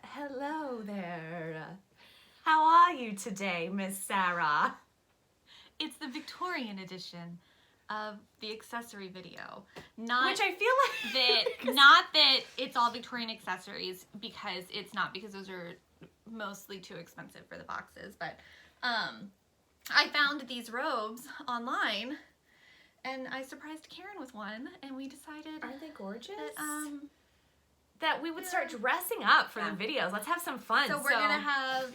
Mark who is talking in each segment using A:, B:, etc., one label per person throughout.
A: Hello there. How are you today, Miss Sarah?
B: It's the Victorian edition of the accessory video.
A: Which I feel like
B: not that it's all Victorian accessories, because it's not, because those are mostly too expensive for the boxes. But I found these robes online, and I surprised Karen with one, and we decided,
A: aren't they gorgeous?
B: That
A: we would start dressing up for the videos. Let's have some fun.
B: So we're gonna have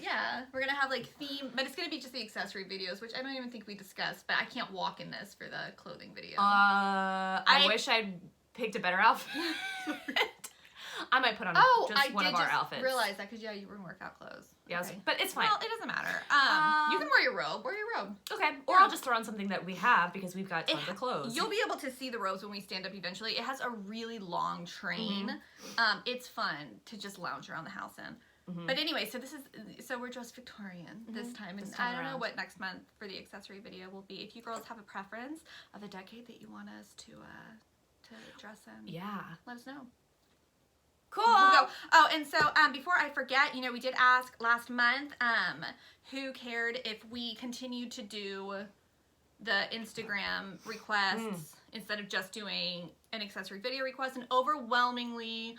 B: like theme, but it's gonna be just the accessory videos, which I don't even think we discussed. But I can't walk in this for the clothing video.
A: I wish I'd picked a better outfit. I might put on one of our outfits.
B: Realize that because you were in workout clothes.
A: Yeah, okay. But it's fine.
B: Well, it doesn't matter. You can wear your robe. Wear your robe.
A: Okay. Or I'll just throw on something that we have because we've got tons of clothes.
B: You'll be able to see the robes when we stand up eventually. It has a really long train. It's fun to just lounge around the house in. But anyway, so we're dressed Victorian this time, and I don't know what next month for the accessory video will be. If you girls have a preference of a decade that you want us to dress in, let us know.
A: Cool.
B: We'll go. Oh, and so before I forget, we did ask last month who cared if we continued to do the Instagram requests instead of just doing an accessory video request, and overwhelmingly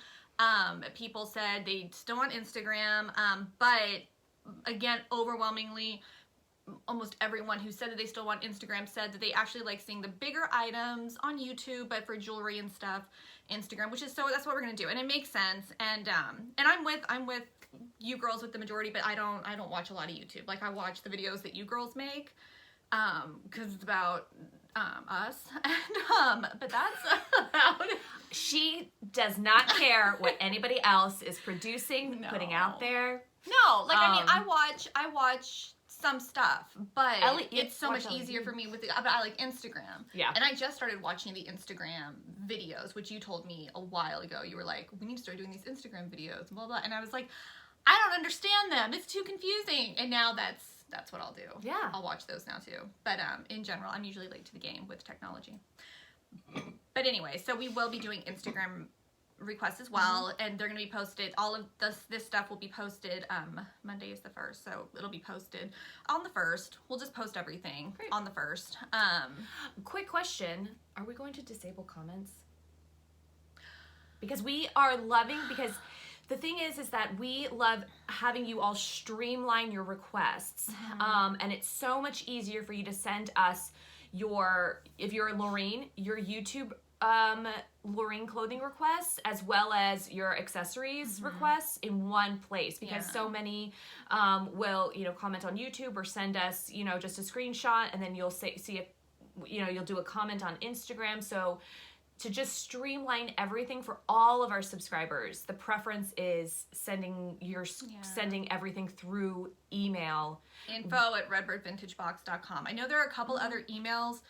B: people said they still want Instagram, but again, overwhelmingly almost everyone who said that they still want Instagram said that they actually like seeing the bigger items on YouTube, but for jewelry and stuff, Instagram, that's what we're gonna do, and it makes sense. And I'm with you girls with the majority, but I don't watch a lot of YouTube. Like, I watch the videos that you girls make, because it's about us, and but that's about it.
A: She does not care what anybody else is producing, putting out there.
B: No, like I watch some stuff, but it's so much easier for me but I like Instagram.
A: Yeah.
B: And I just started watching the Instagram videos, which you told me a while ago. You were like, we need to start doing these Instagram videos, blah, blah. And I was like, I don't understand them. It's too confusing. And now that's what I'll do.
A: Yeah.
B: I'll watch those now too. But in general, I'm usually late to the game with technology. But anyway, so we will be doing Instagram requests as well, and they're going to be posted. All of this stuff will be posted. Monday is the 1st, so it'll be posted on the 1st. We'll just post everything on the 1st.
A: Quick question: are we going to disable comments? Because we are loving. Because the thing is that we love having you all streamline your requests, and it's so much easier for you to send us if you're Lorraine, your YouTube Lorraine clothing requests, as well as your accessories requests in one place, because so many will comment on YouTube or send us just a screenshot, and then you'll see it, you'll do a comment on Instagram. So to just streamline everything for all of our subscribers, the preference is sending everything through email.
B: info@redbirdvintagebox.com. I know there are a couple other emails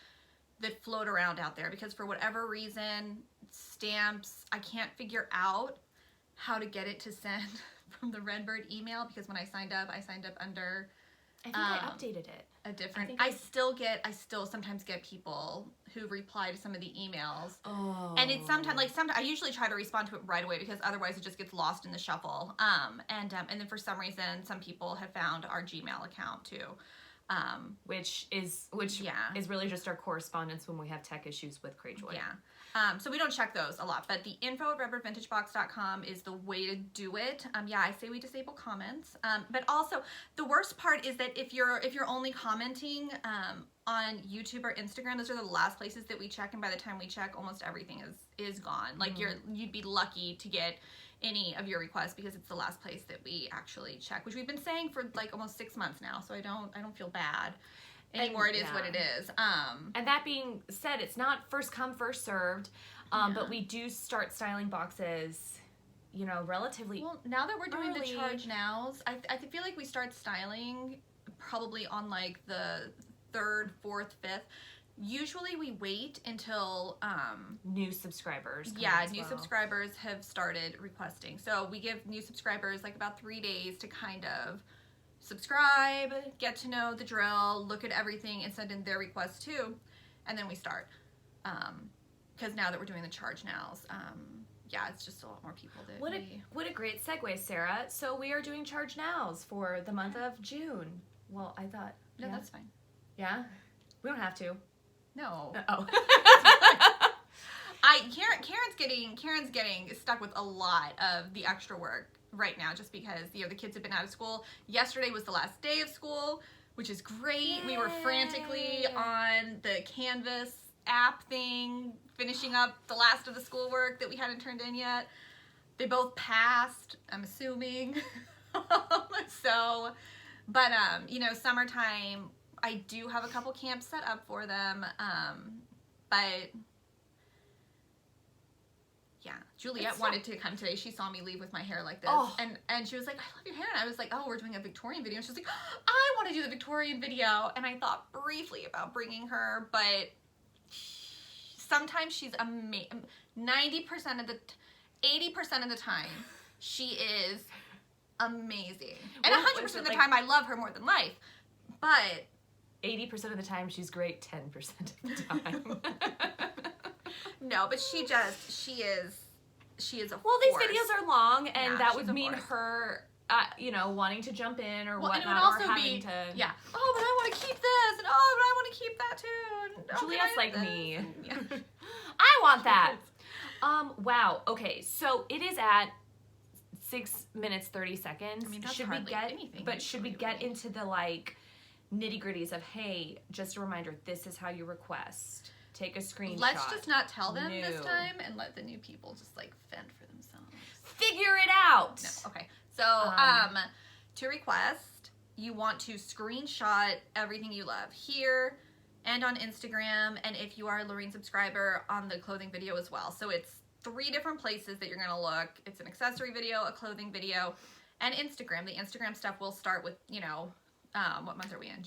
B: that float around out there, because for whatever reason, stamps, I can't figure out how to get it to send from the Redbird email, because when I signed up under
A: I think I updated it.
B: A different. I still sometimes get people who reply to some of the emails.
A: Oh.
B: And it's sometimes I usually try to respond to it right away, because otherwise it just gets lost in the shuffle. And then for some reason some people have found our Gmail account too.
A: Which is really just our correspondence when we have tech issues with Craigjoy.
B: Yeah. So we don't check those a lot, but the info@redbirdvintagebox.com is the way to do it. I say we disable comments. But also the worst part is that if you're only commenting on YouTube or Instagram, those are the last places that we check, and by the time we check, almost everything is gone. Like, you'd be lucky to get any of your requests, because it's the last place that we actually check, which we've been saying for like almost 6 months now, so I don't feel bad anymore. It is what it is.
A: And that being said, it's not first come, first served, but we do start styling boxes relatively
B: now that we're doing
A: early.
B: The charge nows, I feel like we start styling probably on like the 3rd, 4th, 5th. Usually we wait until
A: new subscribers
B: subscribers have started requesting. So we give new subscribers like about 3 days to kind of subscribe, get to know the drill, look at everything, and send in their requests too, and then we start. Because now that we're doing the charge nows, yeah, it's just a lot more people that
A: What a great segue, Sarah. So we are doing Charge Nows for the month of June. Well, I thought...
B: No, that's fine.
A: Yeah? We don't have to.
B: No.
A: Oh.
B: Karen's getting stuck with a lot of the extra work right now just because, the kids have been out of school. Yesterday was the last day of school, which is great. Yay. We were frantically on the Canvas app thing, finishing up the last of the schoolwork that we hadn't turned in yet. They both passed, I'm assuming. So, but, summertime, I do have a couple camps set up for them, but... Yeah, Juliet wanted to come today. She saw me leave with my hair like this. Oh. And she was like, I love your hair. And I was like, oh, we're doing a Victorian video. And she was like, I want to do the Victorian video. And I thought briefly about bringing her, but sometimes she's 80% of the time, she is amazing. And 100% of the time, I love her more than life. But
A: 80% of the time, she's great 10% of the time.
B: No, but she is a
A: Well,
B: force.
A: these videos are long, and that would mean her, wanting to jump in or whatnot,
B: and it would also
A: or having to...
B: Yeah. Oh, but I want to keep this, and oh, but I want to keep that too. And,
A: Juliet's like
B: this.
A: me.
B: Yeah.
A: I want that. Wow. Okay, so it is at 6 minutes 30 seconds.
B: I mean, that's
A: should
B: hardly anything.
A: But should we get into the nitty gritties of, hey, just a reminder, this is how you request. Take a screenshot.
B: Let's just not tell them this time and let the new people just fend for themselves.
A: Figure it out.
B: No. Okay. So, to request, you want to screenshot everything you love here and on Instagram, and if you are a Lorraine subscriber, on the clothing video as well. So it's 3 different places that you're going to look. It's an accessory video, a clothing video, and Instagram. The Instagram stuff will start with, what month are we in?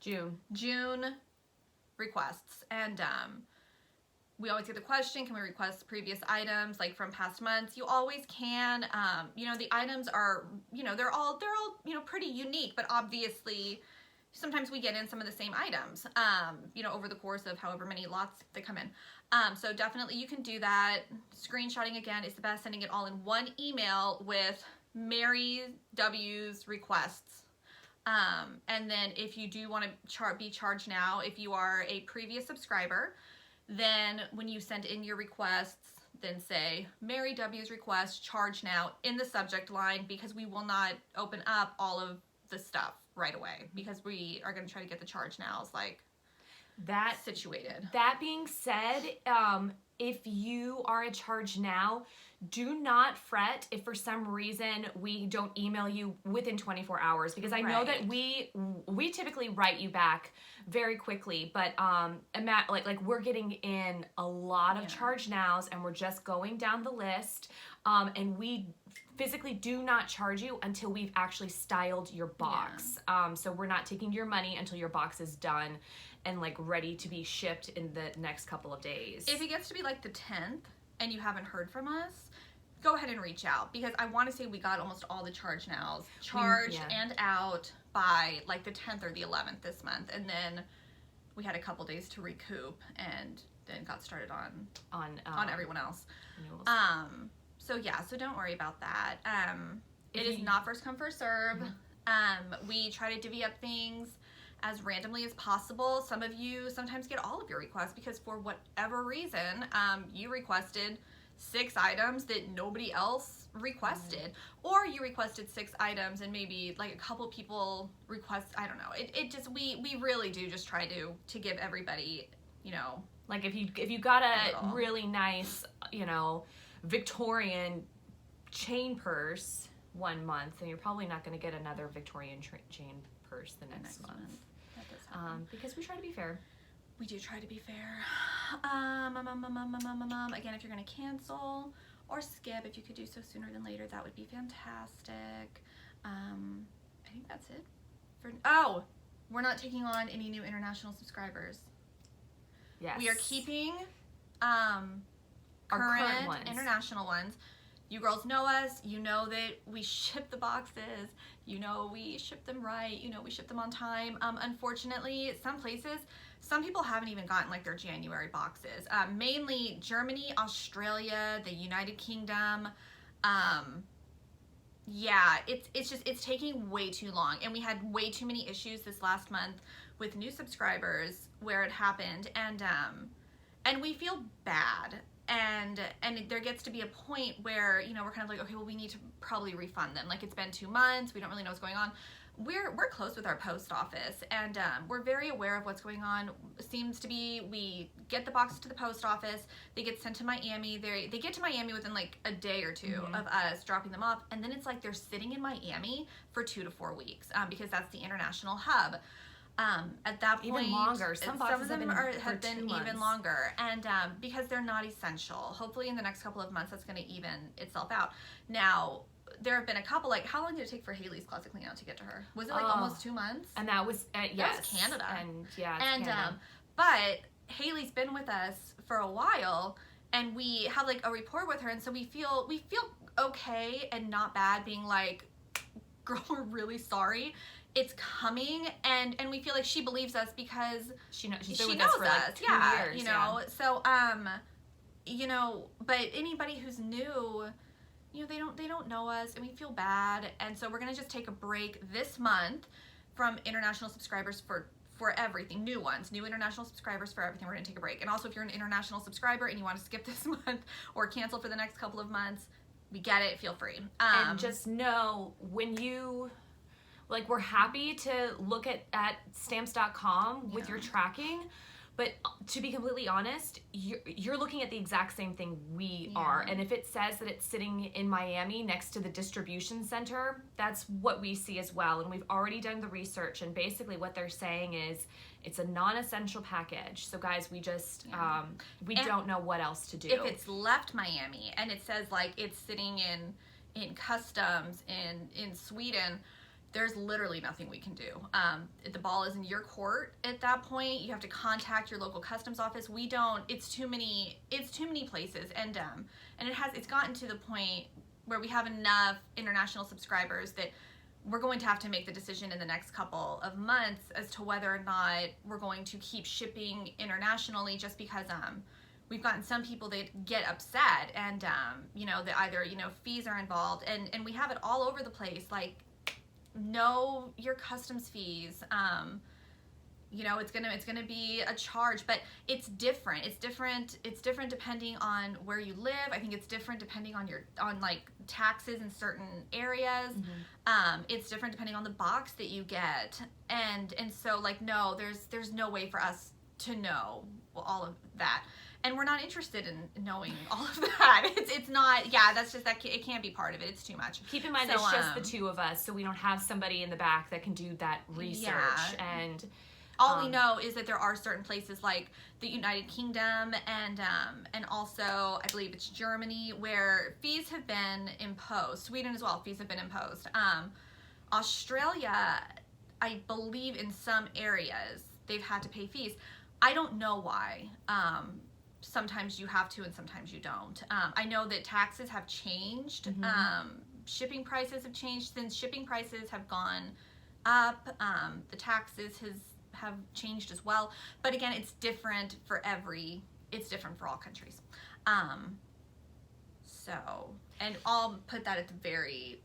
B: June requests. And we always get the question, can we request previous items from past months? You always can. The items are, they're all pretty unique, but obviously sometimes we get in some of the same items, over the course of however many lots they come in. So definitely you can do that. Screenshotting, again, is the best. Sending it all in one email with Mary W's requests. And then if you do want to be charged now, if you are a previous subscriber, then when you send in your requests, then say Mary W's request, charge now in the subject line, because we will not open up all of the stuff right away, because we are going to try to get the charge nows that situated. That
A: being said, if you are a charge now, do not fret if for some reason we don't email you within 24 hours, because I know that we typically write you back very quickly, but we're getting in a lot of charge nows, and we're just going down the list, and we physically do not charge you until we've actually styled your box. So we're not taking your money until your box is done and ready to be shipped in the next couple of days. If
B: it gets to be the 10th and you haven't heard from us, go ahead and reach out, because I want to say we got almost all the charge nows charged and out by the 10th or the 11th this month, and then we had a couple days to recoup and then got started on everyone else. So don't worry about that. It is not first come first serve. We try to divvy up things as randomly as possible. Some of you sometimes get all of your requests because for whatever reason, you requested 6 items that nobody else requested, or you requested 6 items and maybe a couple people request, I don't know. It just, we really do just try to give everybody,
A: if you got a really nice, Victorian chain purse one month, then you're probably not going to get another Victorian chain purse the next month. Because we try to be fair.
B: We do try to be fair. Again, if you're going to cancel or skip, if you could do so sooner than later, that would be fantastic. I think that's it. We're not taking on any new international subscribers. Yes. We are keeping our current ones. International ones. You girls know us. You know that we ship the boxes. You know we ship them right. You know we ship them on time. Unfortunately, some people haven't even gotten like their January boxes. Mainly Germany, Australia, the United Kingdom. Yeah, it's taking way too long, and we had way too many issues this last month with new subscribers where it happened, and we feel bad, and there gets to be a point where, you know, we're kind of like, okay, well, we need to probably refund them. Like, it's been 2 months, we don't really know what's going on. We're close with our post office, and we're very aware of what's going on. Seems to be, we get the boxes to the post office, they get sent to Miami. They get to Miami within like a day or two of us dropping them off, and then it's like they're sitting in Miami for 2 to 4 weeks, because that's the international hub. At that point,
A: even longer. Some
B: of them have been
A: 2 months.
B: even longer, and because they're not essential. Hopefully, in the next couple of months, that's going to even itself out. Now, there have been a couple, like, how long did it take for Haley's closet clean out to get to her? Was it like almost 2 months?
A: And that was, yes.
B: That was Canada.
A: And yeah,
B: Canada. But Haley's been with us for a while, and we have like a rapport with her, and so we feel okay and not bad being like, girl, we're really sorry. It's coming, and we feel like she believes us because
A: she knows
B: us
A: for like 2 years.
B: You know, so you know, but anybody who's new, you know, they don't know us, and we feel bad, and so we're gonna just take a break this month from international subscribers for everything. New international subscribers for everything. We're gonna take a break. And also, if you're an international subscriber and you want to skip this month or cancel for the next couple of months, we get it. Feel free.
A: And just know, when you, like, we're happy to look at stamps.com with your tracking, but to be completely honest, you're looking at the exact same thing we are. And if it says that it's sitting in Miami next to the distribution center, that's what we see as well. And we've already done the research, and basically what they're saying is it's a non-essential package. So guys, we just we don't know what else to do.
B: If it's left Miami and it says like it's sitting in customs in Sweden, there's literally nothing we can do. The ball is in your court at that point. You have to contact your local customs office. We don't. It's too many places, and it's gotten to the point where we have enough international subscribers that we're going to have to make the decision in the next couple of months as to whether or not we're going to keep shipping internationally, just because we've gotten some people that get upset, and you know, that either, you know, fees are involved, and we have it all over the place, like, know your customs fees. You know, it's gonna be a charge, but it's different depending on where you live. I think it's different depending on like taxes in certain areas. It's different depending on the box that you get, and so, like, no, there's no way for us to know all of that, and we're not interested in knowing all of that. It's not, that's just, that it can't be part of it. It's too much.
A: Keep in mind, it's just the two of us, so we don't have somebody in the back that can do that research. And
B: all we know is that there are certain places like the United Kingdom and also I believe it's Germany where fees have been imposed. Sweden as well, fees have been imposed. Australia, I believe in some areas they've had to pay fees. I don't know why. Sometimes you have to and sometimes you don't. I know that taxes have changed. Shipping prices have changed. Since shipping prices have gone up, the taxes have changed as well. But again, it's different for all countries. So, and I'll put that at the very,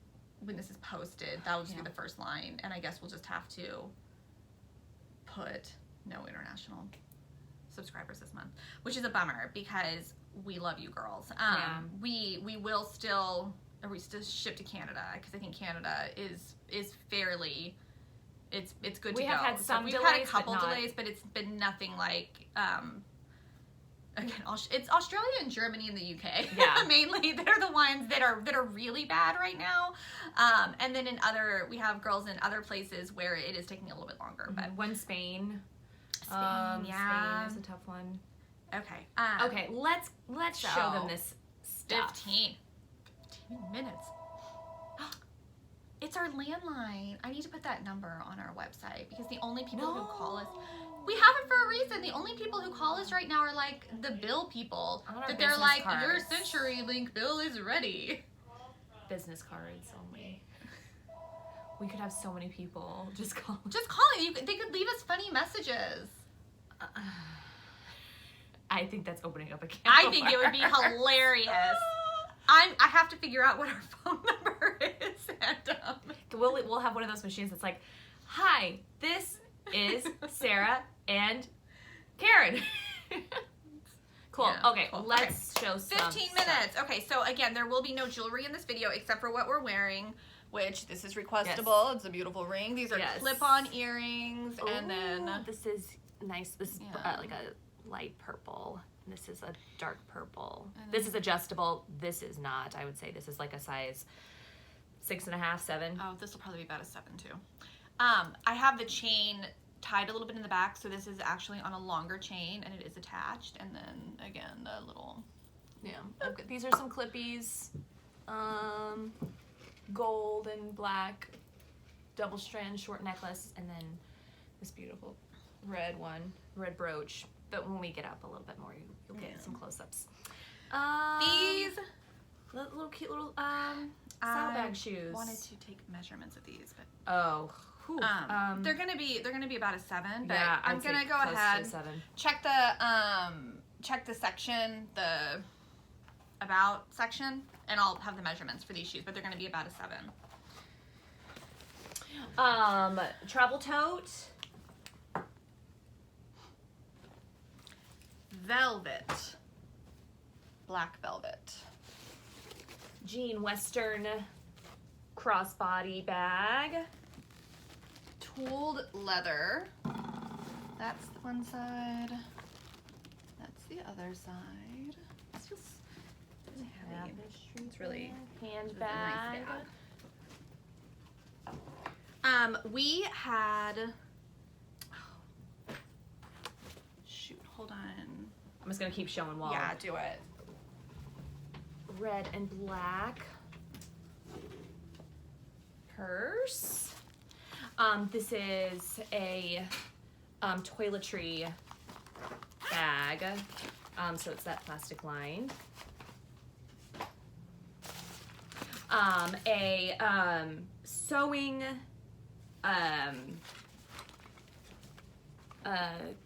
B: when this is posted, that will just be the first line, and I guess we'll just have to put no international subscribers this month, which is a bummer because we love you girls. We will still, or we still ship to Canada, because I think Canada is fairly, it's good to go.
A: We have had some
B: we've
A: delays,
B: had a couple delays, but it's been nothing like, again, it's Australia and Germany and the UK. Mainly, they're the ones that are really bad right now. And then we have girls in other places where it is taking a little bit longer. But
A: Spain.
B: Spain
A: is a tough one.
B: Okay.
A: Okay, let's show them this stuff.
B: 15 minutes. It's our landline. I need to put that number on our website, because the only people who call us, we have it for a reason. The only people who call us right now are like the bill people. That they're like, your CenturyLink bill is ready.
A: business cards only. We could have so many people just call.
B: Just calling. They could leave us funny messages.
A: I think that's opening up a can.
B: I think it would be hilarious. I have to figure out what our phone number is. And,
A: we'll have one of those machines that's like, hi, this is Sarah and Karen. Cool.
B: Yeah,
A: okay,
B: cool.
A: let's show some
B: 15 minutes. Okay, so again, there will be no jewelry in this video except for what we're wearing, which this is requestable.
A: Yes.
B: It's a beautiful ring. These are
A: Yes.
B: clip-on earrings,
A: Ooh,
B: and then
A: this is nice. This is
B: Yeah.
A: like a light purple. This is a dark purple.
B: And
A: This is adjustable. This is not. I would say this is like a size 6.5, 7.
B: oh, this will probably be about a 7 too. I have the chain tied a little bit in the back, so this is actually on a longer chain, and it is attached. And then again, the little
A: Okay, these are some clippies. Gold and black double strand short necklace, and then this beautiful red brooch. But when we get up a little bit more, you'll get some close-ups.
B: These
A: little cute little saddlebag shoes.
B: Wanted to take measurements of these, but
A: whew.
B: they're gonna be about a 7. But
A: yeah,
B: I'm
A: I'd
B: gonna
A: say
B: go
A: close to
B: ahead,
A: 7.
B: check the section, the about section, and I'll have the measurements for these shoes. But they're gonna be about a 7.
A: Travel tote.
B: Velvet, black velvet.
A: Jean Western crossbody bag.
B: Tooled leather. That's the one side. That's the other side. This feels really heavy. It's really
A: handbag.
B: We had. Shoot, hold on.
A: I'm just gonna keep showing while.
B: Yeah, do it.
A: Red and black purse. This is a toiletry bag. So it's that plastic lined. A sewing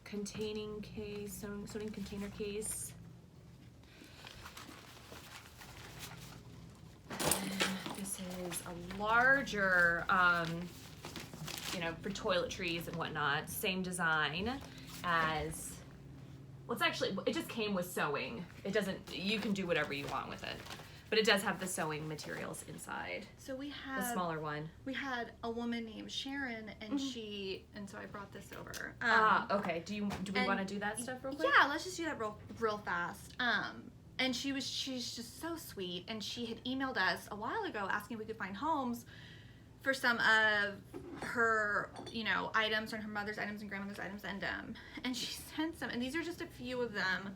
A: containing case, sewing container case. This is a larger, for toiletries and whatnot. Same design as, well, it's actually, it just came with sewing. It doesn't, you can do whatever you want with it. But it does have the sewing materials inside.
B: So we had
A: the smaller one.
B: We had a woman named Sharon, and so I brought this over.
A: Okay. Do we want to do that stuff real quick?
B: Yeah, let's just do that real fast. And she's just so sweet, and she had emailed us a while ago asking if we could find homes for some of her, items, and her mother's items and grandmother's items, and she sent some, and these are just a few of them.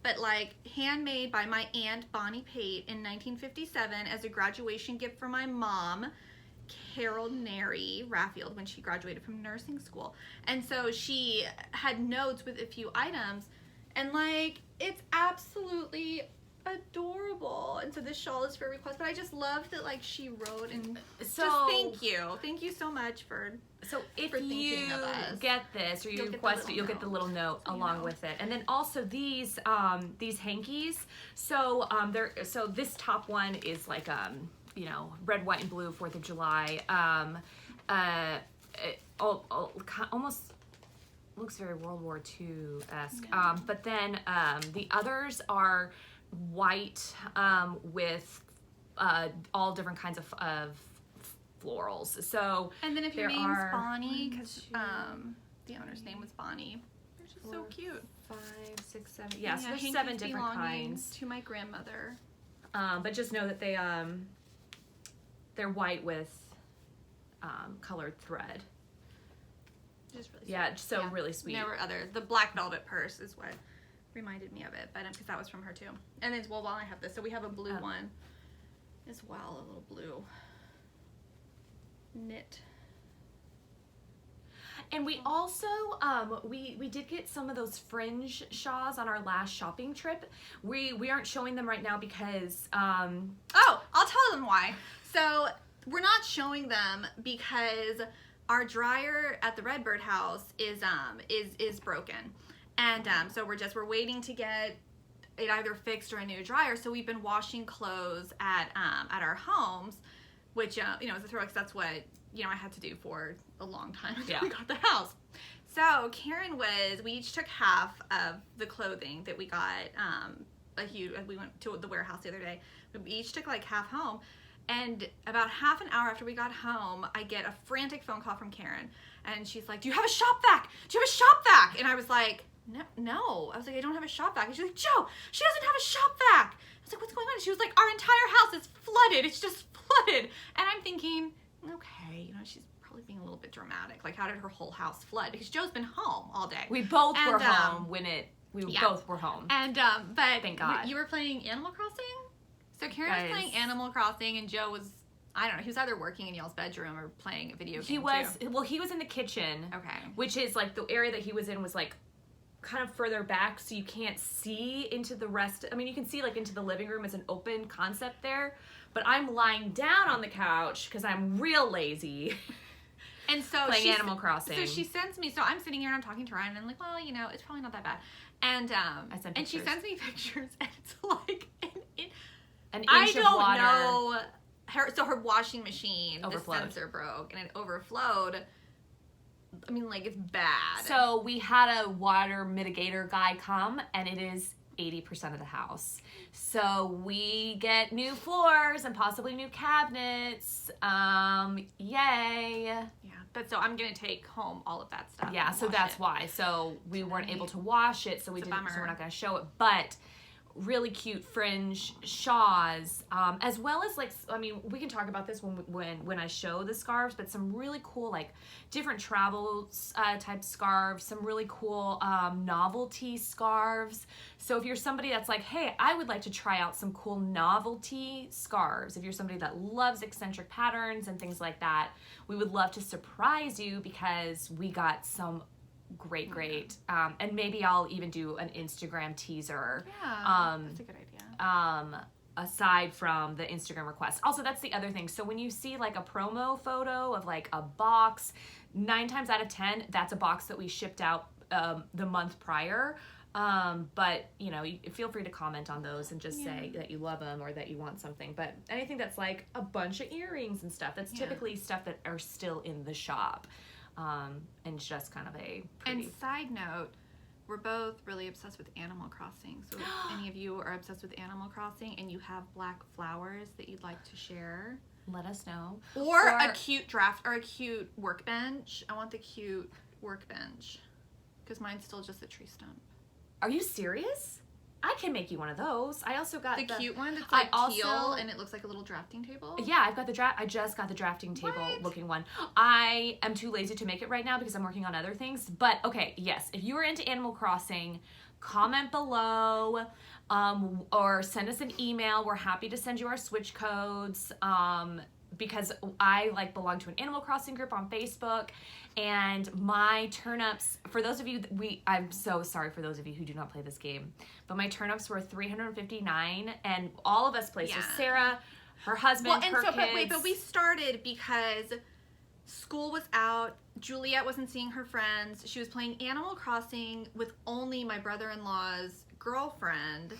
B: But like handmade by my aunt Bonnie Pate in 1957 as a graduation gift for my mom, Carol Neri Raffield, when she graduated from nursing school. And so she had notes with a few items, and like it's absolutely adorable. And so this shawl is for request, but I just love that like she wrote, and just thank you so much for.
A: So if
B: for thinking
A: you
B: of us.
A: get this or you request it, you'll get the little note along with it. And then also these hankies. So this top one is like red, white, and blue 4th of July. It almost looks very World War II-esque.
B: Yeah.
A: But then the others are white with all different kinds of florals. So
B: and then if your
A: there
B: name's
A: are
B: Bonnie, because the owner's name was Bonnie, they're just so cute.
A: 5, 6, 7. Yeah, so there's
B: Hankies
A: 7 different
B: belonging
A: kinds.
B: to my grandmother.
A: But just know that they're white with colored thread.
B: Just really sweet.
A: Yeah, so really sweet.
B: There were the black velvet purse is what reminded me of it, but because that was from her too. And then while I have this, so we have a blue one as well, a little blue knit.
A: And we also we did get some of those fringe shawls on our last shopping trip. We aren't showing them right now because
B: Oh, tell them why. So we're not showing them because our dryer at the Redbird house is broken, and so we're waiting to get it either fixed or a new dryer. So we've been washing clothes at our homes, which is a throwback. That's what I had to do for a long time until we got the house. So Karen we each took half of the clothing that we got. We went to the warehouse the other day. We each took like half home. And about half an hour after we got home, I get a frantic phone call from Karen. And she's like, do you have a shop vac? Do you have a shop vac? And I was like, no. I was like, I don't have a shop vac. And she's like, Joe, she doesn't have a shop vac. I was like, what's going on? And she was like, our entire house is flooded. It's just flooded. And I'm thinking, okay, she's probably being a little bit dramatic. Like, how did her whole house flood? Because Joe's been home all day.
A: We both were home we both were home.
B: And, but
A: thank God.
B: You were playing Animal Crossing? So Karen was playing Animal Crossing, and Joe was, I don't know, he was either working in y'all's bedroom or playing a video game.
A: He was in the kitchen.
B: Okay.
A: Which is like the area that he was in was like kind of further back, so you can't see into the rest. I mean, you can see like into the living room as an open concept there, but I'm lying down on the couch because I'm real lazy.
B: And so
A: playing Animal Crossing.
B: So she sends me, so I'm sitting here and I'm talking to Ryan, and I'm like, well, it's probably not that bad. And and she sends me pictures, and it's like
A: an inch of water.
B: Know. Her washing machine,
A: overflowed.
B: The sensor broke, and it overflowed. I mean, like, it's bad.
A: So we had a water mitigator guy come, and it is 80% of the house. So we get new floors and possibly new cabinets. Yay.
B: Yeah, but so I'm going to take home all of that stuff.
A: Yeah, so that's why. So we weren't able to wash it, so we're not going to show it. But really cute fringe shawls, as well as we can talk about this when I show the scarves, but some really cool like different travel type scarves, some really cool novelty scarves. So if you're somebody that's like, hey, I would like to try out some cool novelty scarves, if you're somebody that loves eccentric patterns and things like that, we would love to surprise you because we got some great and maybe I'll even do an Instagram teaser.
B: That's a good idea.
A: Aside from the Instagram request. Also, that's the other thing. So when you see like a promo photo of like a box, 9 times out of 10 that's a box that we shipped out the month prior. But feel free to comment on those and just say that you love them or that you want something. But anything that's like a bunch of earrings and stuff, that's typically stuff that are still in the shop. And just kind of a pretty...
B: And side note, we're both really obsessed with Animal Crossing. So if any of you are obsessed with Animal Crossing and you have black flowers that you'd like to share,
A: let us know.
B: Or a cute draft or a cute workbench. I want the cute workbench because mine's still just a tree stump.
A: Are you serious? I can make you one of those. I also got
B: the cute one that's like teal and it looks like a little drafting table.
A: Yeah, I just got the drafting table looking one. I am too lazy to make it right now because I'm working on other things. But okay, yes, if you are into Animal Crossing, comment below or send us an email. We're happy to send you our switch codes. Because I belong to an Animal Crossing group on Facebook, and my turnips, for those of you I'm so sorry for those of you who do not play this game, but my turnips were $359 and all of us played. So Sarah, her husband, her kids.
B: But we started because school was out, Juliet wasn't seeing her friends, she was playing Animal Crossing with only my brother-in-law's girlfriend.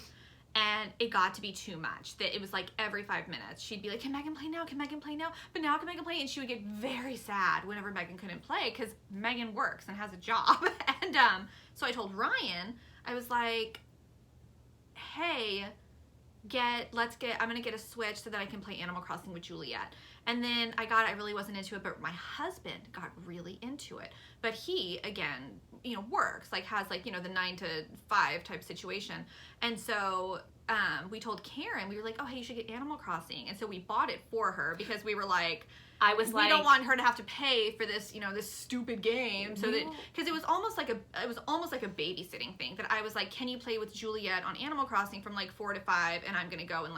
B: And it got to be too much. That it was like every 5 minutes she'd be like, can Megan play now? Can Megan play now? But now can Megan play? And she would get very sad whenever Megan couldn't play because Megan works and has a job. And so I told Ryan, I was like, hey, I'm gonna get a Switch so that I can play Animal Crossing with Juliet. And then I really wasn't into it, but my husband got really into it. But he, again, works, has the 9 to 5 type situation. And so we told Karen, we were like, oh, hey, you should get Animal Crossing. And so we bought it for her because we were like, we don't want her to have to pay for this, this stupid game. So that, because it was almost like a babysitting thing that I was like, can you play with Juliet on Animal Crossing from 4 to 5 and I'm going to go and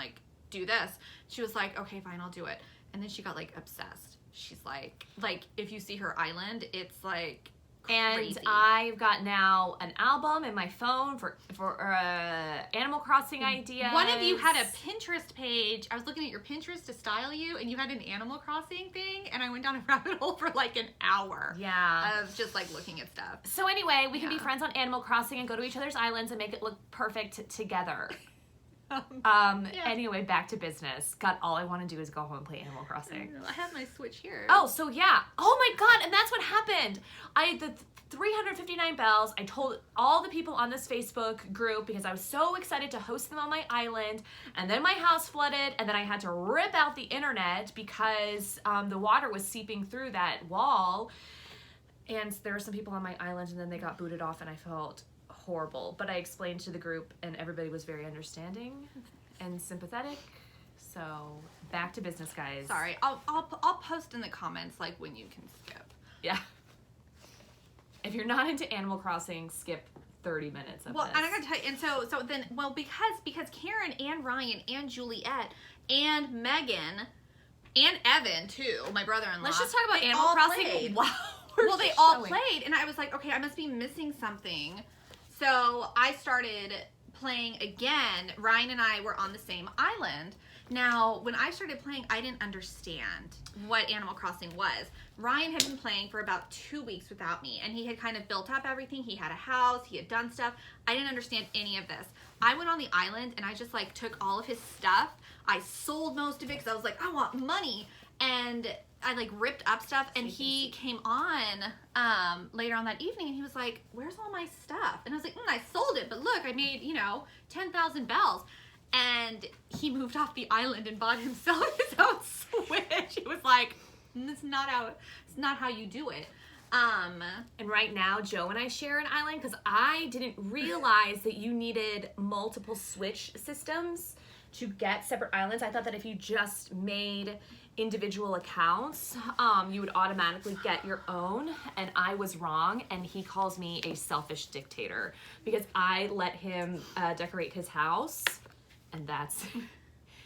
B: do this. She was like, okay, fine, I'll do it. And then she got obsessed. She's like if you see her island, it's
A: And
B: Crazy.
A: I've got now an album in my phone for Animal Crossing ideas.
B: One of you had a Pinterest page. I was looking at your Pinterest to style you, and you had an Animal Crossing thing, and I went down a rabbit hole for like an hour.
A: Yeah.
B: Of just like looking at stuff.
A: So anyway, we can be
B: Yeah.
A: friends on Animal Crossing and go to each other's islands and make it look perfect together.
B: Yeah.
A: Anyway, back to business. God, all I want to do is go home and play Animal Crossing.
B: I have my Switch here.
A: Oh, so yeah. Oh my God, and that's what happened. The 359 bells, I told all the people on this Facebook group because I was so excited to host them on my island, and then my house flooded, and then I had to rip out the internet because the water was seeping through that wall, and there were some people on my island, and then they got booted off, and I felt horrible. But I explained to the group, and everybody was very understanding and sympathetic. So back to business, guys.
B: Sorry, I'll post in the comments like when you can skip.
A: Yeah. If you're not into Animal Crossing, skip 30 minutes of
B: Well,
A: this.
B: and I gotta tell you, and so then, well, because Karen and Ryan and Juliet and Megan and Evan too, my brother-in-law.
A: Let's just talk about
B: they
A: Animal
B: all
A: Crossing.
B: played.
A: Wow.
B: Well, they all played, and I was like, okay, I must be missing something. So I started playing again. Ryan and I were on the same island. Now, when I started playing, I didn't understand what Animal Crossing was. Ryan had been playing for about 2 weeks without me, and he had kind of built up everything. He had a house, he had done stuff. I didn't understand any of this. I went on the island, and I just, like, took all of his stuff. I sold most of it because I was like, I want money. And I, like, ripped up stuff, and he came on later on that evening, and he was like, where's all my stuff? And I was like, I sold it, but look, I made, 10,000 bells. And he moved off the island and bought himself his own Switch. He was like, it's not how you do it.
A: And right now, Joe and I share an island because I didn't realize that you needed multiple Switch systems to get separate islands. I thought that if you just made individual accounts, you would automatically get your own, and I was wrong, and he calls me a selfish dictator because I let him decorate his house, and that's...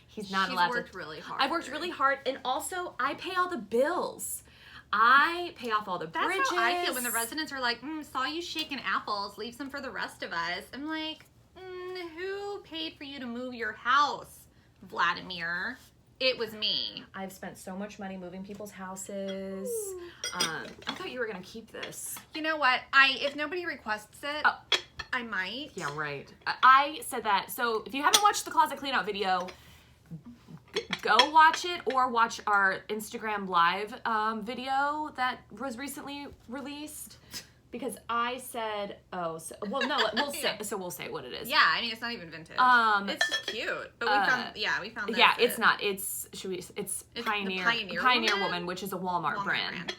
A: He's not allowed to...
B: She's worked really hard.
A: I've worked really hard, and also I pay all the bills. I pay off all the bridges.
B: That's how I feel when the residents are like, saw you shaking apples, leave some for the rest of us. I'm like, who paid for you to move your house, Vladimir? It was me.
A: I've spent so much money moving people's houses. I thought you were going to keep this.
B: You know what? If nobody requests it, I might.
A: Yeah, right. I said that. So if you haven't watched the closet clean out video, go watch it or watch our Instagram live video that was recently released. Because I said, we'll say what it is.
B: Yeah, I mean, it's not even vintage. It's just cute. But we found this.
A: Yeah, it's not. It's Pioneer
B: Pioneer
A: Woman, which is a Walmart brand.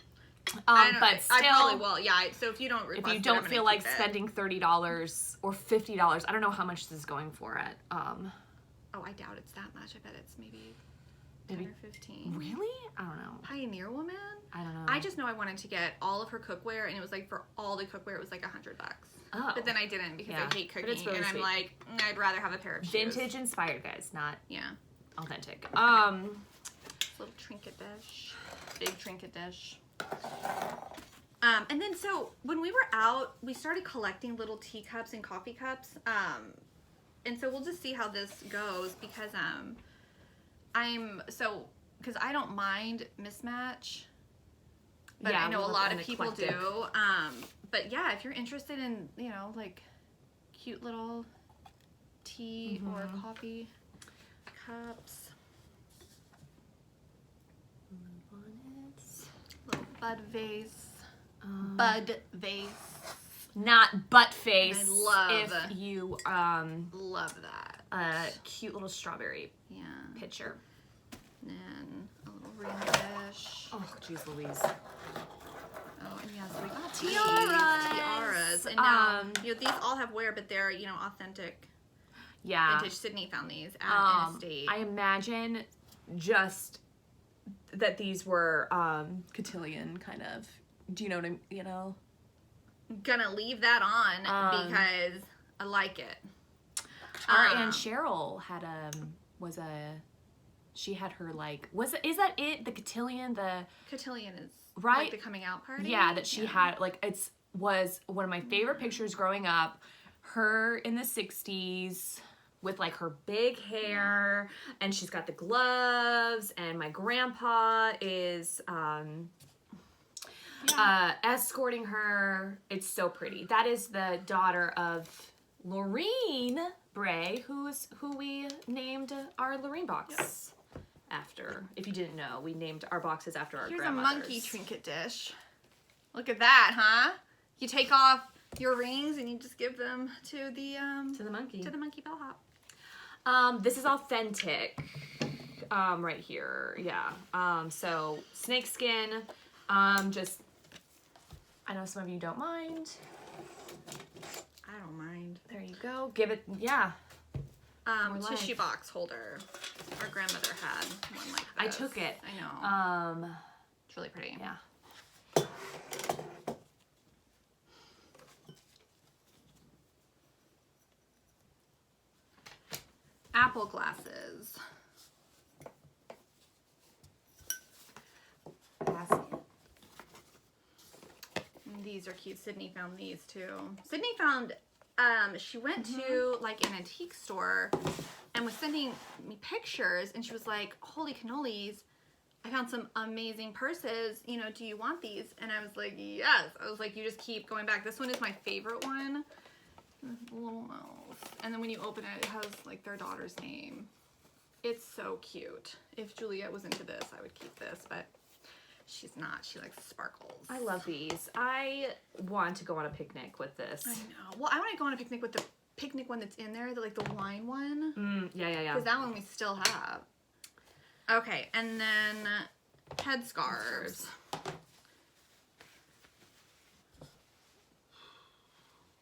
B: I
A: Still,
B: probably will. Yeah. So if you don't request
A: if you don't feel like spending $30 or $50, I don't know how much this is going for at.
B: Oh, I doubt it's that much. I bet it's maybe 10 or 15.
A: Really? I don't know.
B: Pioneer Woman?
A: I don't know.
B: I just know I wanted to get all of her cookware, and it was like for all the cookware, it was like $100.
A: Oh.
B: But then I didn't because I hate cooking,
A: really
B: and I'm
A: sweet.
B: like, I'd rather have a pair of shoes.
A: Vintage inspired, guys, not authentic.
B: Little Trinket Dish, big Trinket Dish. And then so when we were out, we started collecting little teacups and coffee cups. And so we'll just see how this goes because because I don't mind mismatch, but I know a lot of people do. But yeah, if you're interested in like cute little tea or coffee cups, little bud vase,
A: not butt face.
B: I love
A: if you
B: love that.
A: Cute little strawberry pitcher.
B: And a little ring dish.
A: Oh, jeez Louise.
B: Oh, and yes, we got
A: Tiaras.
B: And now, these all have wear, but they're, authentic.
A: Yeah.
B: Vintage. Sydney found these at an estate.
A: I imagine just that these were cotillion kind of. Do you know what
B: I'm gonna leave that on because I like it.
A: Our Aunt Cheryl had she had her is that it? The cotillion,
B: cotillion is
A: right?
B: like the coming out party.
A: Yeah, that she had it's was one of my favorite pictures growing up. Her in the 60s with like her big hair, and she's got the gloves, and my grandpa is escorting her. It's so pretty. That is the daughter of Lorene Bray, who we named our Lorene box after. If you didn't know, we named our boxes after our grandmothers.
B: Here's a monkey trinket dish. Look at that, huh? You take off your rings and you just give them to the monkey bellhop.
A: This is authentic. Right here, yeah. So snake skin. Just, I know some of you don't mind.
B: I don't mind.
A: There you go. Give it, yeah.
B: Tissue box holder. Our grandmother had one like this.
A: I took it.
B: I know. It's really pretty.
A: Yeah.
B: Apple glasses. These are cute. Sydney found these too. Sydney found, she went to like an antique store and was sending me pictures, and she was like, holy cannolis, I found some amazing purses. You know, do you want these? And I was like, yes. I was like, you just keep going back. This one is my favorite one. Little mouse. And then when you open it, it has like their daughter's name. It's so cute. If Juliet was into this, I would keep this, but she's not. She likes sparkles.
A: I love these. I want to go on a picnic with this.
B: I know. Well, I want to go on a picnic with the picnic one that's in there, like the wine one.
A: Yeah.
B: Because that one we still have. Okay, and then headscarves.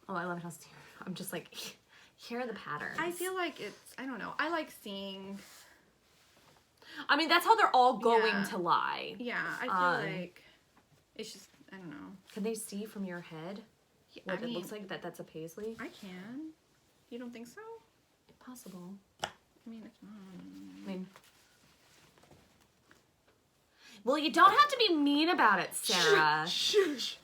A: Oh, I love it how I'm just like, here are the patterns.
B: I feel like it's, I don't know. I like seeing.
A: I mean, that's how they're all going to lie.
B: Yeah, I feel like it's just, I don't know.
A: Can they see from your head what it looks like that's a paisley?
B: I can. You don't think so?
A: Possible.
B: I mean, if not.
A: Well, you don't have to be mean about it, Sarah.
B: Shush.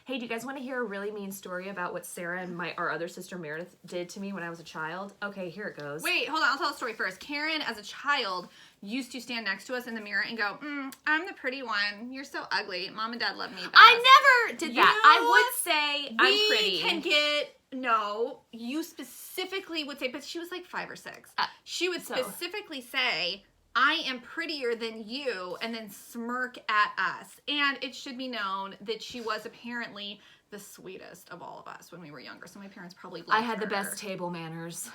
A: Hey, do you guys want to hear a really mean story about what Sarah and our other sister Meredith did to me when I was a child? Okay, here it goes.
B: Wait, hold on. I'll tell a story first. Karen, as a child, used to stand next to us in the mirror and go, I'm the pretty one. You're so ugly. Mom and Dad love me best.
A: I never did that. I would say I'm pretty.
B: We can get, no, you specifically would say, but she was like 5 or 6. She would specifically say, I am prettier than you, and then smirk at us. And it should be known that she was apparently the sweetest of all of us when we were younger. So my parents probably loved her.
A: I had the best table manners,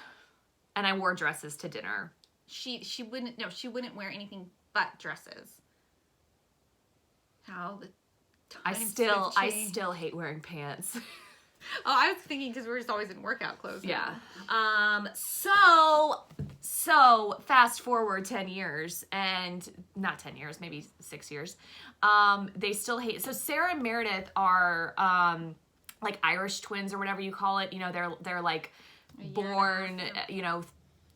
A: and I wore dresses to dinner.
B: She wouldn't wear anything but dresses. How the times
A: I still hate wearing pants.
B: Oh, I was thinking because we're just always in workout clothes.
A: Yeah. So fast forward 10 years, and not 10 years, maybe 6 years. They still hate. So Sarah and Meredith are like Irish twins or whatever you call it. You know, they're like born,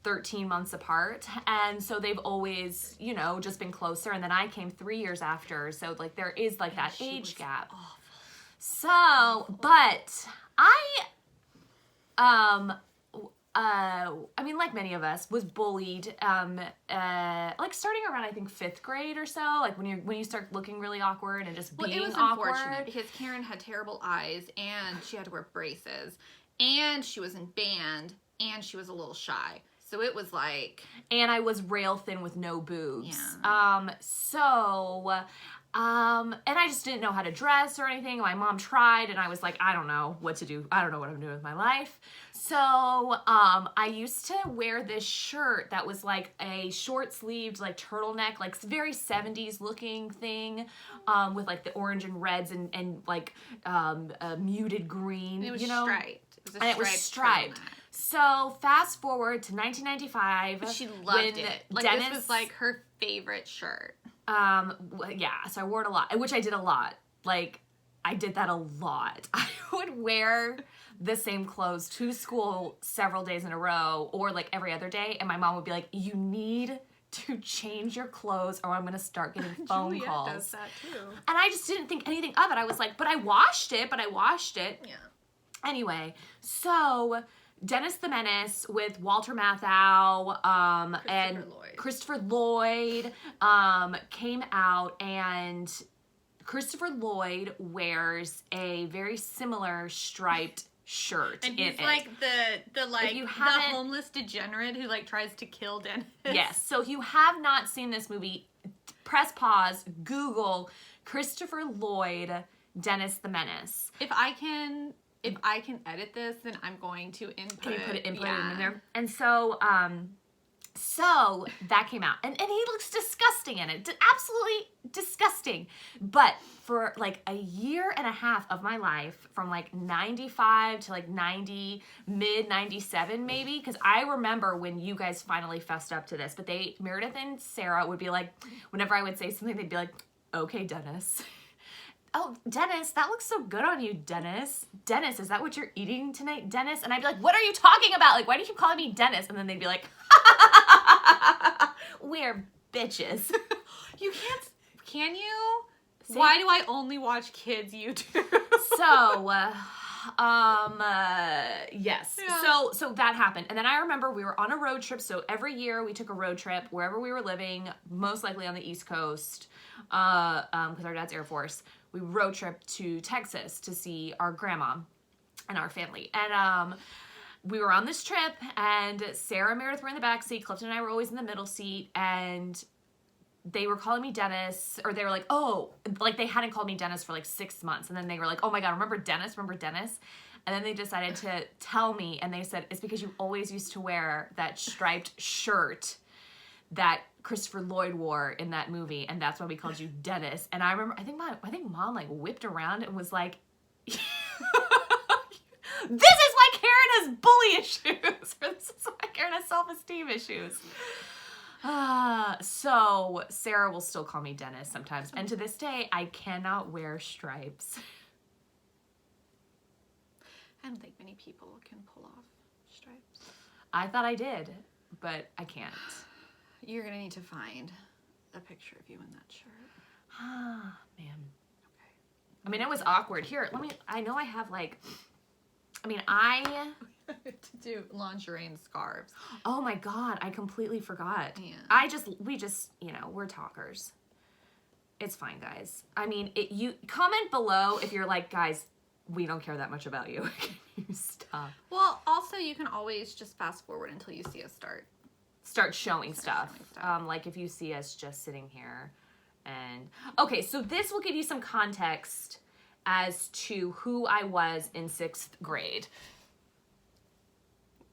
A: 13 months apart, and so they've always, just been closer. And then I came 3 years after, so like there is like that age gap. Awful. So, but I mean, like many of us, was bullied, like starting around, I think 5th grade or so, like when you start looking really awkward and just being awkward.
B: It was unfortunate because Karen had terrible eyes, and she had to wear braces, and she was in band, and she was a little shy. So it was like...
A: And I was rail thin with no boobs.
B: Yeah.
A: And I just didn't know how to dress or anything. My mom tried, and I was like, I don't know what to do. I don't know what I'm doing with my life. So, I used to wear this shirt that was like a short-sleeved, like turtleneck, like very 70s looking thing, with like the orange and reds and like a muted green.
B: It was striped.
A: It was striped. So fast forward to 1995.
B: But she loved it. Like Dennis, this was like her favorite shirt.
A: Yeah, so I wore it a lot, which I did a lot. Like, I did that a lot. I would wear the same clothes to school several days in a row, or like every other day, and my mom would be like, you need to change your clothes or I'm going to start getting phone
B: Juliet
A: calls.
B: does that too.
A: And I just didn't think anything of it. I was like, but I washed it.
B: Yeah.
A: Anyway, so Dennis the Menace with Walter Matthau and Christopher Lloyd came out, and Christopher Lloyd wears a very similar striped shirt.
B: And he's like the homeless degenerate who like tries to kill Dennis.
A: Yes. So if you have not seen this movie, press pause, Google Christopher Lloyd, Dennis the Menace.
B: If I can edit this, then I'm going to input.
A: Can you put it in there? And so so that came out, and he looks disgusting in it, absolutely disgusting. But for like a year and a half of my life, from like 95 to like 90, mid 97 maybe, because I remember when you guys finally fessed up to this, but Meredith and Sarah would be like, whenever I would say something, they'd be like, okay, Dennis. Oh, Dennis, that looks so good on you, Dennis. Dennis, is that what you're eating tonight, Dennis? And I'd be like, what are you talking about? Like, why do you keep calling me Dennis? And then they'd be like, we're bitches.
B: You can't, can you? See? Why do I only watch kids YouTube?
A: So, yes.
B: Yeah.
A: So that happened. And then I remember we were on a road trip. So every year we took a road trip wherever we were living, most likely on the East Coast, because our dad's Air Force. We road trip to Texas to see our grandma and our family. And we were on this trip, and Sarah and Meredith were in the back seat. Clifton and I were always in the middle seat, and they were calling me Dennis, or they were like, oh, like they hadn't called me Dennis for like 6 months. And then they were like, oh my God, remember Dennis? And then they decided to tell me, and they said, it's because you always used to wear that striped shirt that Christopher Lloyd wore in that movie, and that's why we called you Dennis. And I remember, I think mom like whipped around and was like, this is why Karen has bully issues, or this is why Karen has self-esteem issues. So Sarah will still call me Dennis sometimes, and to this day, I cannot wear stripes.
B: I don't think many people can pull off stripes.
A: I thought I did, but I can't.
B: You're gonna need to find a picture of you in that shirt.
A: Ah, man. Okay. I mean, it was awkward. Here, I know I have like,
B: to do lingerie and scarves.
A: Oh my God, I completely forgot.
B: Yeah.
A: We just, we're talkers. It's fine, guys. I mean, you comment below if you're like, guys, we don't care that much about you. Can you stop?
B: Well, also you can always just fast forward until you see us start
A: showing stuff. Like if you see us just sitting here. And okay, so this will give you some context as to who I was in 6th grade.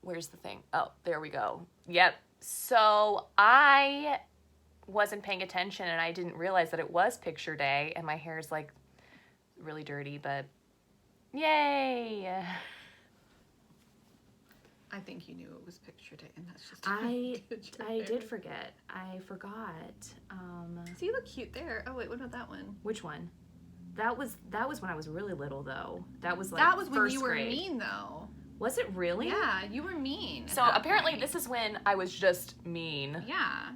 A: Where's the thing? Oh, there we go. Yep. So I wasn't paying attention, and I didn't realize that it was picture day, and my hair is like really dirty, but yay.
B: I think you knew it was picture day, and that's just
A: I did forget. I forgot.
B: So you look cute there. Oh wait, what about that one?
A: Which one? That was when I was really little, though. That was
B: when you were mean, though.
A: Was it really?
B: Yeah, you were mean.
A: So apparently this is when I was just mean.
B: Yeah.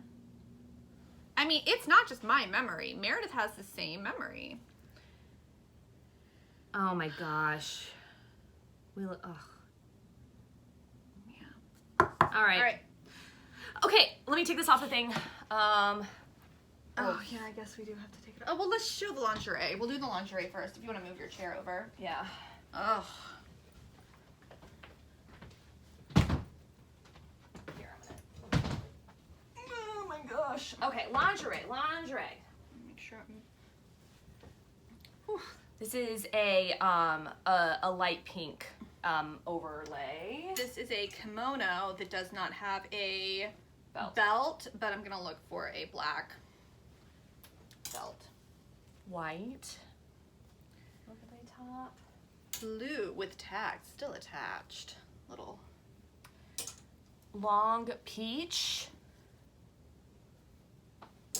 B: I mean, it's not just my memory. Meredith has the same memory.
A: Oh my gosh. Ugh.
B: Yeah.
A: All right. Okay, let me take this off the thing.
B: Oh, yeah, I guess we do have to take it. Oh, well, let's show the lingerie. We'll do the lingerie first if you want to move your chair over.
A: Yeah.
B: Ugh.
A: Here, oh my gosh. Okay, lingerie.
B: Make sure
A: This is a light pink overlay.
B: This is a kimono that does not have a belt, but I'm gonna look for a black belt.
A: White. Overlay top.
B: Blue with tag, still attached. Little.
A: Long peach.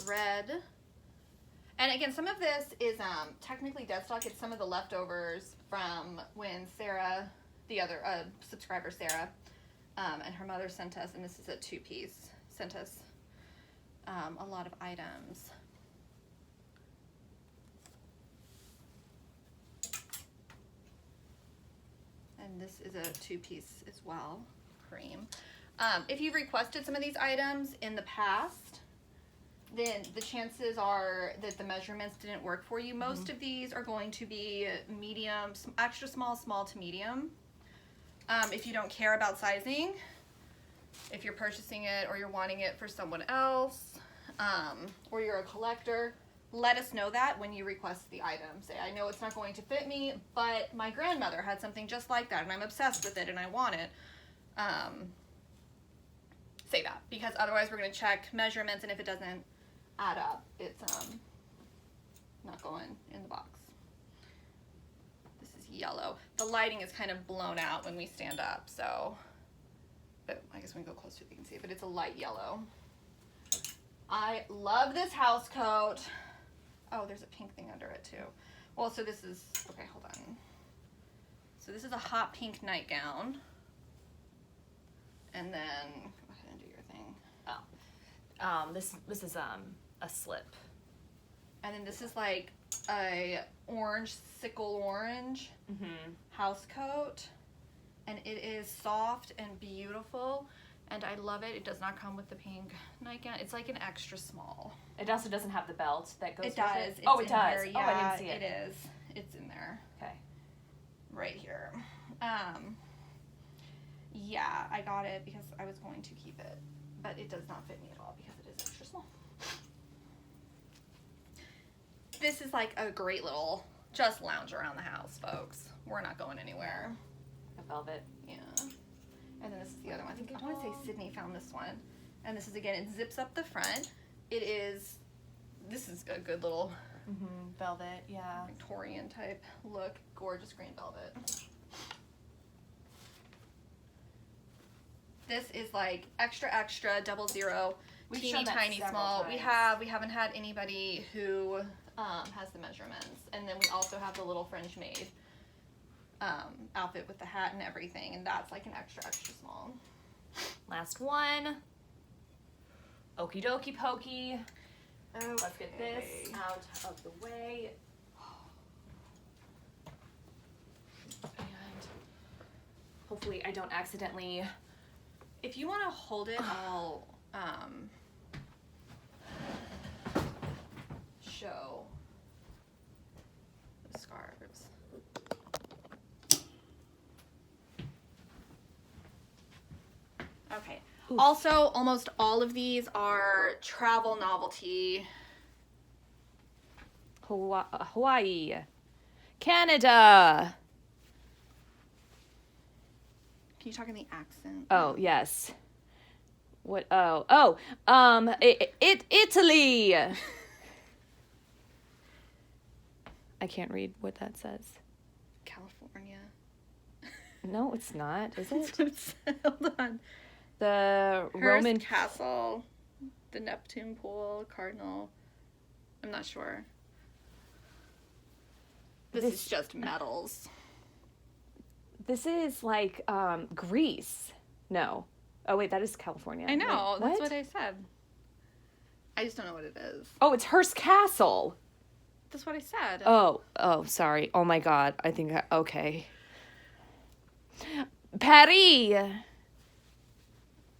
B: Red. And again, some of this is technically dead stock. It's some of the leftovers from when Sarah, the other subscriber Sarah, and her mother sent us, and this is a 2-piece, sent us a lot of items. And this is a 2-piece as well, cream. If you've requested some of these items in the past, then the chances are that the measurements didn't work for you. Most of these are going to be medium, extra small, small to medium. If you don't care about sizing, if you're purchasing it or you're wanting it for someone else, or you're a collector, let us know that when you request the item. Say, I know it's not going to fit me, but my grandmother had something just like that and I'm obsessed with it and I want it. Say that, because otherwise we're going to check measurements, and if it doesn't add up, it's not going in the box. This is yellow. The lighting is kind of blown out when we stand up, so, but I guess when we go closer you can see it, but it's a light yellow. I love this house coat. Oh, there's a pink thing under it too. Well, so this is, okay, hold on. So this is a hot pink nightgown. And then, go ahead and do your thing.
A: Oh. This is a slip.
B: And then this is like a orange, sickle orange house coat. And it is soft and beautiful. And I love it. It does not come with the pink nightgown. It's like an extra small.
A: It also doesn't have the belt that goes with it.
B: It does.
A: Oh, it does.
B: There. Yeah,
A: oh, I didn't see it.
B: It is. It's in there.
A: Okay.
B: Right here. Yeah, I got it because I was going to keep it, but it does not fit me at all because it is extra small. This is like a great little just lounge around the house, folks. We're not going anywhere.
A: A velvet.
B: Yeah. And then this is the other one. I want to say Sydney found this one. And this is, again, it zips up the front. This is a good little
A: velvet, yeah.
B: Victorian type look. Gorgeous green velvet. This is like extra, 00,
A: We've
B: teeny
A: shown that
B: tiny
A: several
B: small.
A: times.
B: We haven't had anybody who has the measurements. And then we also have the little French maid outfit with the hat and everything. And that's like an extra, small.
A: Last one. Okie dokie pokey.
B: Okay.
A: Let's get this out of the way. And hopefully I don't accidentally...
B: If you want to hold it, I'll show the scarves. Okay. Oof. Also, almost all of these are travel novelty.
A: Hawaii. Canada.
B: Can you talk in the accent?
A: Oh, yes. What? Italy. I can't read what that says.
B: California.
A: No, it's not, is
B: That's
A: it?
B: what it said. Hold on.
A: The
B: Hearst
A: Roman
B: Castle, the Neptune Pool, Cardinal. I'm not sure. This is just medals.
A: This is like Greece. No. Oh wait, that is California.
B: I know.
A: Wait,
B: that's what I said. I just don't know what it is.
A: Oh, it's Hearst Castle.
B: That's what I said.
A: Oh, sorry. Oh my God. I think okay. Paris.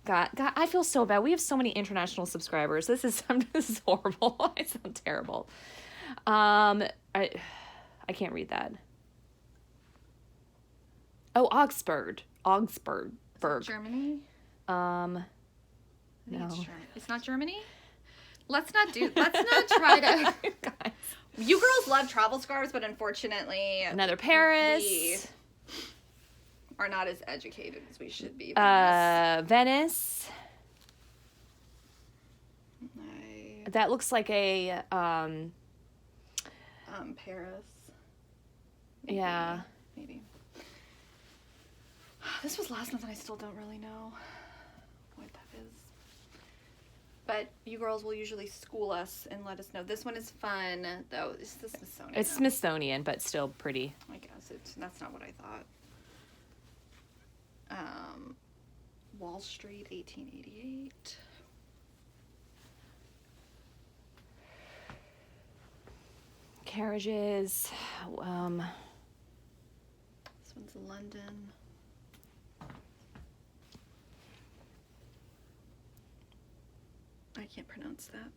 A: God, I feel so bad. We have so many international subscribers. This is horrible. I sound terrible. I can't read that. Oh, Augsburg.
B: Germany?
A: No.
B: It's not Germany? Let's not try to.
A: Guys.
B: You girls love travel scarves, but unfortunately.
A: Another Paris.
B: We are not as educated as we should be.
A: Venice.
B: Nice.
A: That looks like a,
B: Paris. Maybe.
A: Yeah.
B: Maybe. This was last month and I still don't really know what that is. But you girls will usually school us and let us know. This one is fun, though. It's the Smithsonian.
A: It's Smithsonian, but still pretty.
B: I guess that's not what I thought. Wall Street, 1888.
A: carriages.
B: This one's London. I can't pronounce that.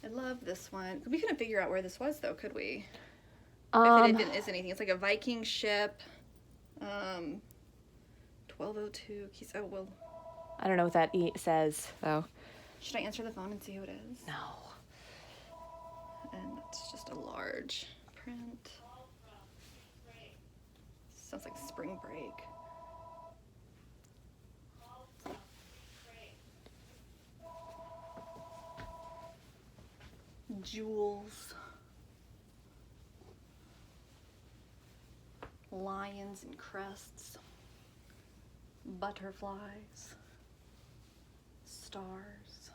B: I love this one. We couldn't figure out where this was though, could we? If it is anything. It's like a Viking ship. 1202. Oh, well.
A: I don't know what that says, though.
B: Should I answer the phone and see who it is?
A: No.
B: And it's just a large print. Sounds like spring break. Jewels. Lions and crests. Butterflies. Stars.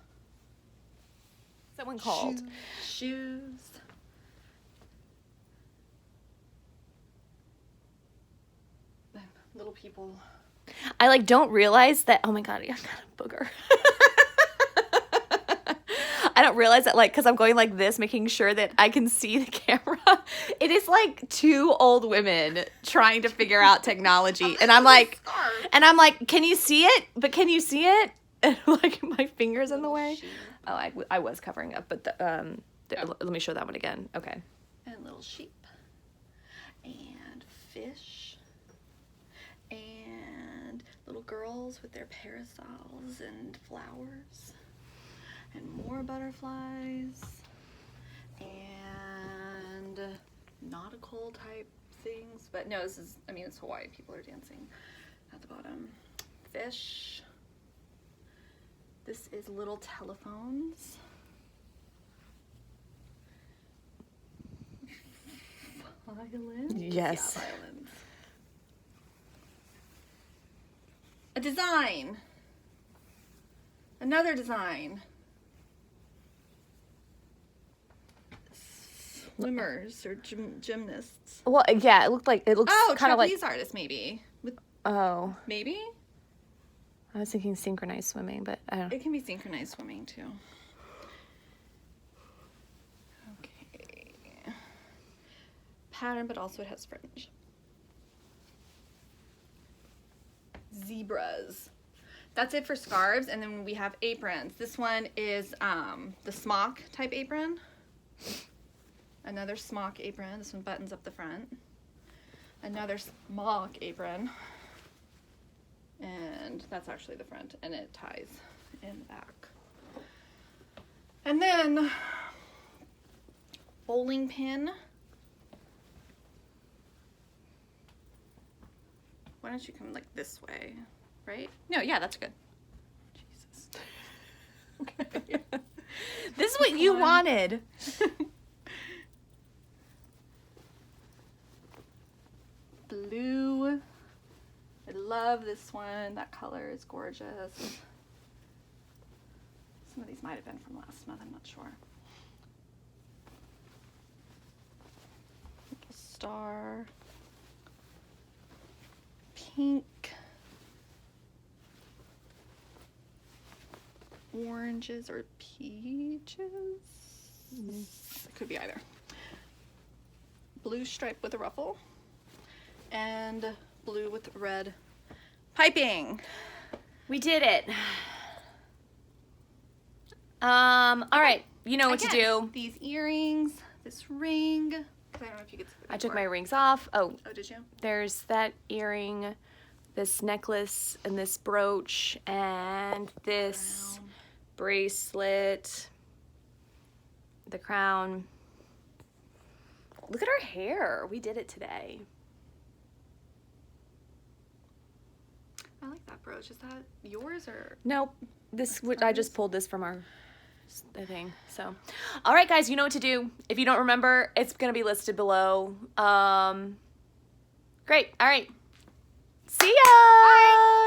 A: What's that one called?
B: Shoes. Little people.
A: I like don't realize that. Oh my god, I've got a booger. I don't realize that, like, because I'm going like this, making sure that I can see the camera. It is like two old women trying to figure out technology, and I'm like, can you see it? But can you see it? And like my fingers in the way. Oh, I was covering up, but let me show that one again. Okay.
B: And little sheep, and fish, and little girls with their parasols and flowers. And more butterflies, and nautical type things. But no, this is, I mean, it's Hawaii. People are dancing at the bottom. Fish. This is little telephones. Violins?
A: Yes.
B: Yeah, violins. A design. Another design. Swimmers or gymnasts.
A: Well, yeah, it looks kind of like
B: trapeze artists maybe.
A: Oh,
B: Maybe?
A: I was thinking synchronized swimming, but I don't.
B: It can be synchronized swimming too. Okay. Pattern, but also it has fringe. Zebras. That's it for scarves, and then we have aprons. This one is the smock type apron. Another smock apron. This one buttons up the front. Another smock apron. And that's actually the front, and it ties in the back. And then bowling pin. Why don't you come like this way, right? No, yeah, that's good. Jesus.
A: Okay. This is what you wanted.
B: Blue. I love this one. That color is gorgeous. Some of these might have been from last month. I'm not sure. Little star. Pink. Oranges or peaches. It could be either. Blue stripe with a ruffle. And blue with red piping.
A: We did it. All right. You know what to do.
B: These earrings, this ring. I don't know if you could see
A: I took my rings off. Oh,
B: did you?
A: there's that earring, this necklace, and this brooch, and this
B: Crown.
A: bracelet, the crown. Look at our hair. We did it today.
B: I like that brooch. Is that yours or?
A: Nope. I just pulled this from our thing. So, all right, guys, you know what to do. If you don't remember, it's going to be listed below. Great. All right. See ya. Bye.